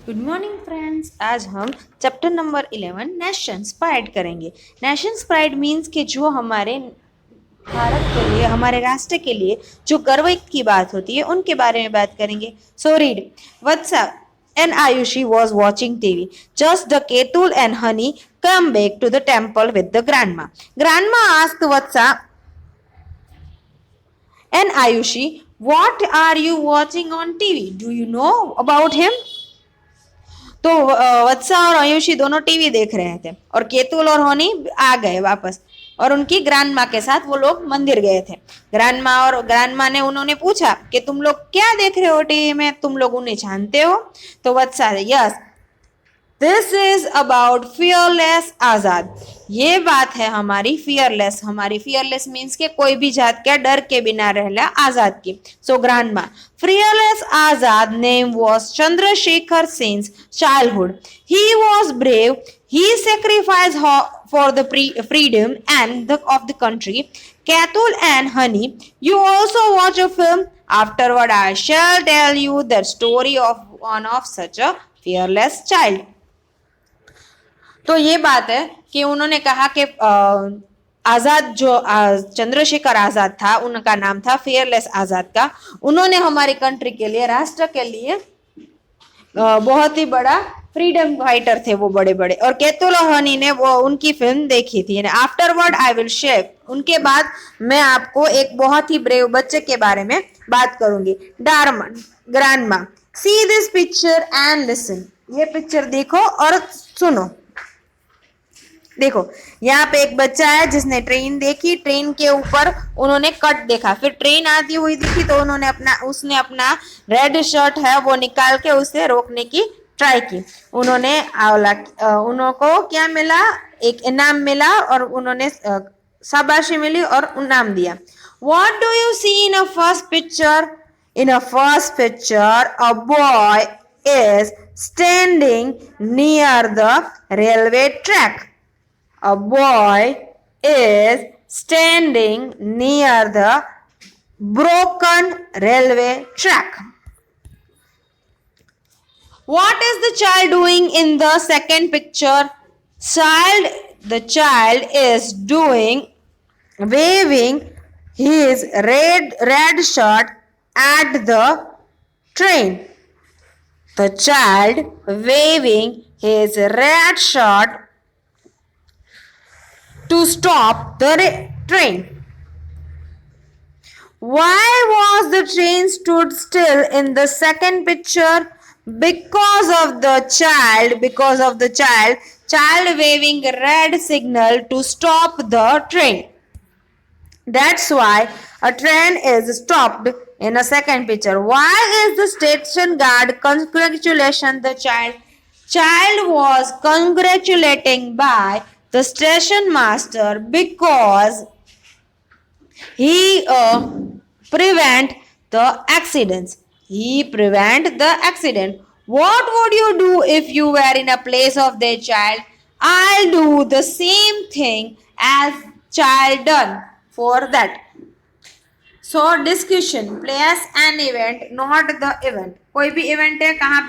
Good morning friends. आज हम chapter number 11 Nations pride करेंगे। नेशंस प्राइड मीन्स कि जो हमारे भारत के लिए, हमारे राष्ट्र के लिए जो गर्व की बात होती है उनके बारे में बात करेंगे। So read Vatsa and Ayushi was watching TV. Just the Ketul and Honey come back to the temple with the grandma. Grandma asked Vatsa and Ayushi, what are you watching on TV? Do you know about him? तो वत्सा और आयुषी दोनों TV देख रहे थे और केतुल और होनी आ गए वापस और उनकी ग्रैंड माँ के साथ वो लोग मंदिर गए थे। ग्रैंड माँ और ग्रैंड माँ ने उन्होंने पूछा कि तुम लोग क्या देख रहे हो टीवी में, तुम लोग उन्हें जानते हो? तो Vatsa yes, this is about fearless Azad. ये बात है हमारी फियरलेस। हमारी फियरलेस मीन्स के कोई भी जात का डर के बिना रहना आजाद की। So grandma, fearless Azad name was Chandrasekhar since childhood. He was brave. He sacrificed for the freedom of the country. Katul and Honey, you also watch a film. Afterward, I shall tell you the story of one of such a fearless child. तो ये बात है कि उन्होंने कहा कि आजाद जो चंद्रशेखर आजाद था, उनका नाम था फियरलेस आजाद का। उन्होंने हमारी कंट्री के लिए, राष्ट्र के लिए बहुत ही बड़ा फ्रीडम फाइटर थे वो बड़े बड़े। और केतुल और हनी ने वो उनकी फिल्म देखी थी। आफ्टरवर्ड आई विल शेयर, उनके बाद मैं आपको एक बहुत ही ब्रेव बच्चे के बारे में बात करूंगी। डार्मा, grandma, see this picture and listen. ये पिक्चर देखो और सुनो। देखो यहाँ पे एक बच्चा है जिसने ट्रेन देखी, ट्रेन के ऊपर उन्होंने कट देखा, फिर ट्रेन आती हुई दिखी तो उसने अपना रेड शर्ट है वो निकाल के उसे रोकने की ट्राई की। उनको क्या मिला? एक इनाम मिला और उन्होंने शाबाशी मिली और इनाम दिया। What do you see in a first picture? In a first picture, a boy is standing near the railway track. A boy is standing near the broken railway track. What is the child doing in the second picture? The child is waving his red shirt at the train. The child waving his red shirt to stop the train. Why was the train stood still in the second picture? Because of the child waving a red signal to stop the train. That's why a train is stopped in a second picture. Why is the station guard congratulating the child? Child was congratulating by the station master because he prevent the accidents. He prevent the accident. What would you do if you were in a place of their child? I'll do the same thing as child done for that. So discussion, place and event, not the event. कोई भी event है, कहाँ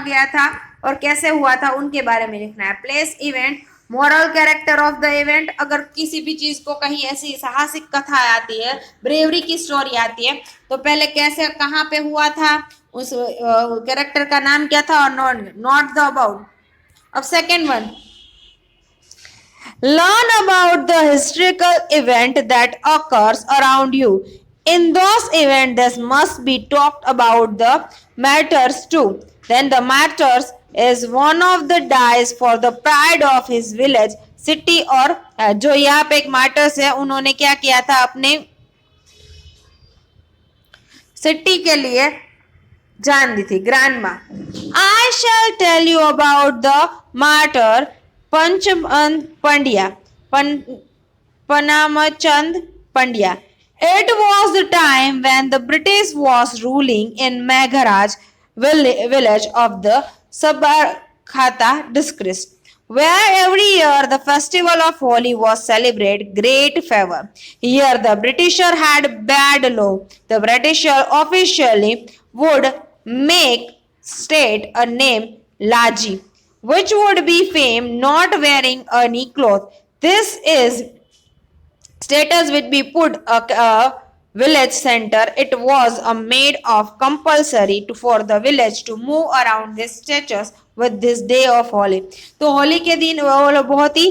गया था और कैसे हुआ था उनके बारे में लिखना है। Place, event, moral character of the event. अगर किसी भी चीज को कहीं ऐसी साहसिक कथा आती है, ब्रेवरी की स्टोरी आती है, तो पहले कैसे, कहाँ पे हुआ था, उस कैरेक्टर का नाम क्या था और नॉट द अबाउट। अब second one, learn about the historical event that occurs around you. In those events, there must be talked about the matters too. Then the matters is one of the dies for the pride of his village, city और जो यहाँ पे एक martyrs है, उन्होंने क्या किया था, अपने सिटी के लिए जान दी थी। Grandma, I shall tell you about the martyr Panchand Pandya, Panamachand Pandya. It was the time when the British was ruling in Megharaj village of the Sabarkantha district, where every year the festival of Holi was celebrated great favor. Here the Britisher had bad law. The Britisher officially would make state a name Laji, which would be fame not wearing any cloth. This is status would be put a village center. It was made of compulsory for the village to move around these statues with this day of Holi. तो होली के दिन वो लोग बहुत ही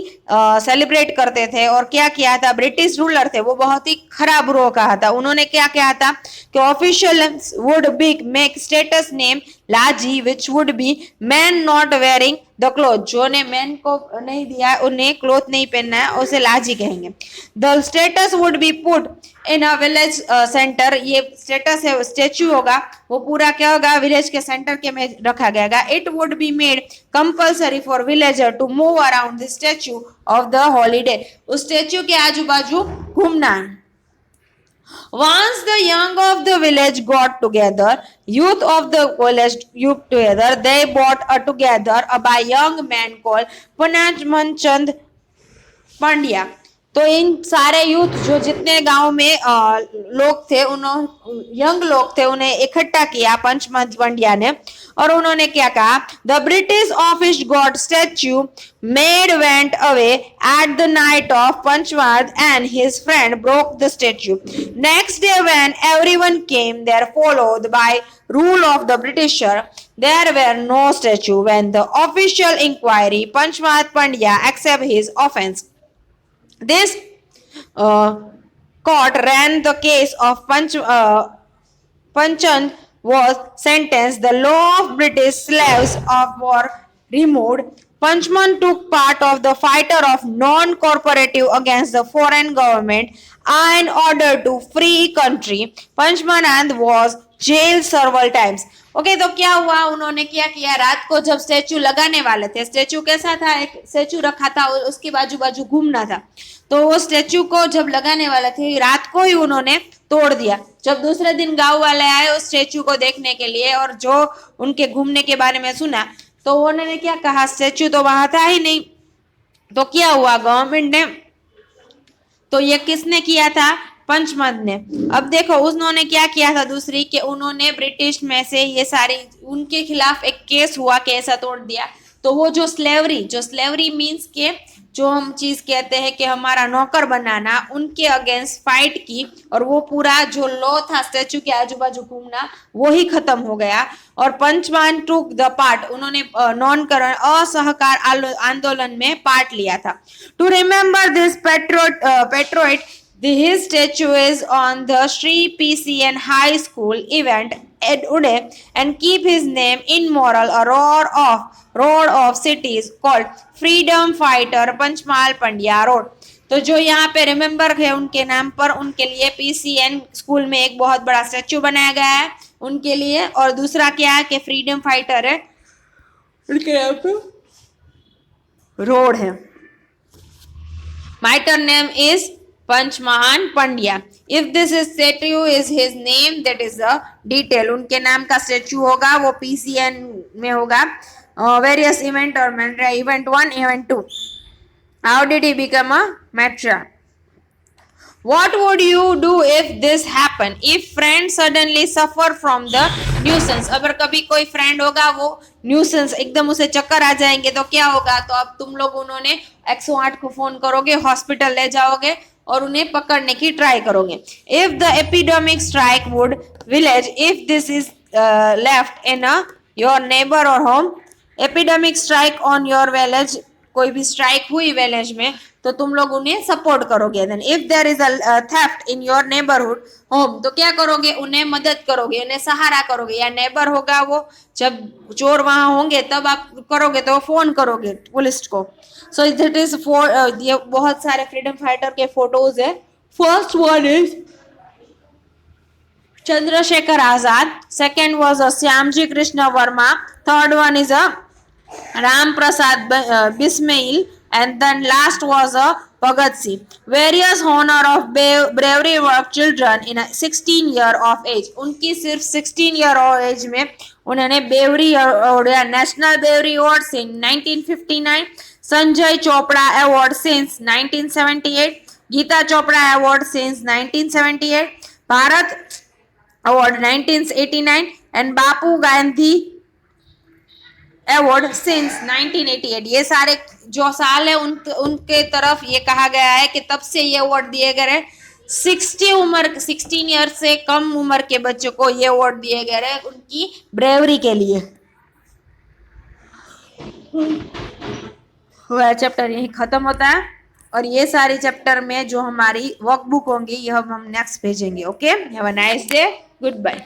celebrate करते थे. और क्या किया था, ब्रिटिश रूलर थे वो बहुत ही खराब रो कहा था. उन्होंने क्या किया था कि official would be make status name लाजी which would be man not wearing the cloth. जो ने मैन को नहीं दिया उन्हें क्लोथ नहीं पहनना है उसे लाजी कहेंगे. The status would be put in a village centre. ये स्टेटस है स्टेच्यू होगा वो पूरा क्या होगा विलेज के सेंटर के में रखा गया. It would be made compulsory for villager to move around the statue of the holiday. उस स्टेच्यू के आजू बाजू घूमना है. Once the young of the village got together, youth of the village youth together, they bought together by young man called Panachman Chand Pandya. तो इन सारे youth जो जितने गांव में लोग थे उन्होंने यंग लोग थे उन्हें इकट्ठा किया पंचमंत पंड्या ने. और उन्होंने क्या कहा, the British office got statue made went away at the night of पंचमंत and his friend broke the statue. Next day when everyone came there followed by rule of the Britisher, there were no statue. When the official inquiry, Panchmat Pandya accepted his offense. This court ran the case of Panchand was sentenced. The law of British slaves of war removed. Panchman took part of the fighter of non-cooperative against the foreign government in order to free country. Panchman was jailed several times. Okay तो क्या हुआ, उन्होंने क्या किया, रात को जब statue लगाने वाले थे, स्टेचू कैसा था, एक स्टेचू रखा था उसके बाजू बाजू घूमना था. तो वो स्टेचू को जब लगाने वाले थे रात को ही उन्होंने तोड़ दिया. जब दूसरे दिन गांव वाले आए उस स्टेचू को देखने के लिए और जो उनके घूमने के बारे में सुना तो उन्होंने क्या कहा, स्टेचू तो वहां था ही नहीं. तो क्या हुआ, गवर्नमेंट ने, तो ये किसने किया था, पंचमंत ने. अब देखो उन्होंने क्या किया था दूसरी कि उन्होंने ब्रिटिश में से ये सारी उनके खिलाफ एक केस हुआ कि ऐसा तोड़ दिया. तो वो जो स्लेवरी मीन्स के जो हम चीज कहते हैं कि हमारा नौकर बनाना, उनके अगेंस्ट फाइट की और वो पूरा जो लॉ था स्टेचू के आजू बाजू घूमना वो ही खत्म हो गया. और पंचमान टूक द पार्ट, उन्होंने नॉन-करण असहकार आंदोलन में पार्ट लिया था. To remember this patriot his statue is on the Sri PCN High School event at Ude and keep his name immortal. A road of cities called Freedom Fighter Panchmal Pandya Road. तो जो यहाँ पे remember है उनके नाम पर, उनके लिए PCN स्कूल में एक बहुत बड़ा स्टेच्यू बनाया गया है उनके लिए. और दूसरा क्या है कि फ्रीडम फाइटर है उनके नाम पे रोड है. माइटर नेम इज पंचमहान Pandya. If this is statue is his name, that is the detail. उनके नाम का स्टेच्यू होगा वो PCN में होगा. वेरियस इवेंट और event 1, event 2. How did he become a martyr? What would you do if this happen? If friends suddenly suffer from the nuisance. अगर कभी कोई फ्रेंड होगा वो न्यूसेंस एकदम उसे चक्कर आ जाएंगे तो क्या होगा, तो अब तुम लोग उन्होंने 108 को फोन करोगे, हॉस्पिटल ले जाओगे और उन्हें पकड़ने की ट्राई करोगे. If the epidemic strike would village, if this is left in your neighbour और home. Epidemic strike on your village, कोई भी स्ट्राइक हुई विलेज में तो तुम लोग उन्हें सपोर्ट करोगे. Then if there is a theft in your neighbourhood home, तो क्या करोगे, उन्हें मदद करोगे, उन्हें सहारा करोगे. या नेबर होगा वो, जब चोर वहां होंगे तब आप करोगे तो फोन करोगे पुलिस को. सो दैट इज फॉर, ये बहुत सारे फ्रीडम फाइटर के फोटोज है. First one is Chandrashekhar Azad, second was Shyamji Krishna Verma, third one is Ram Prasad Bismail, and then last was a Bhagat Singh. Various honor of bravery of children in a 16 year of age. उनकी सिर्फ 16 year of age में उन्होंने bravery award, National Bravery Award in 1959, Sanjay Chopra Award since 1978, Geeta Chopra Award since 1978, Bharat Award 1989, and Bapu Gandhi award since 1988। ये सारे जो साल है उनके तरफ ये कहा गया है कि तब से ये अवार्ड दिए गए हैं। 16 ईयर से कम उम्र के बच्चों को ये अवार्ड दिए गए हैं उनकी ब्रेवरी के लिए। वह चैप्टर यही खत्म होता है और ये सारे चैप्टर में जो हमारी वर्कबुक होंगी ये हम नेक्स्ट भेजेंगे। Okay, have a nice day, good bye.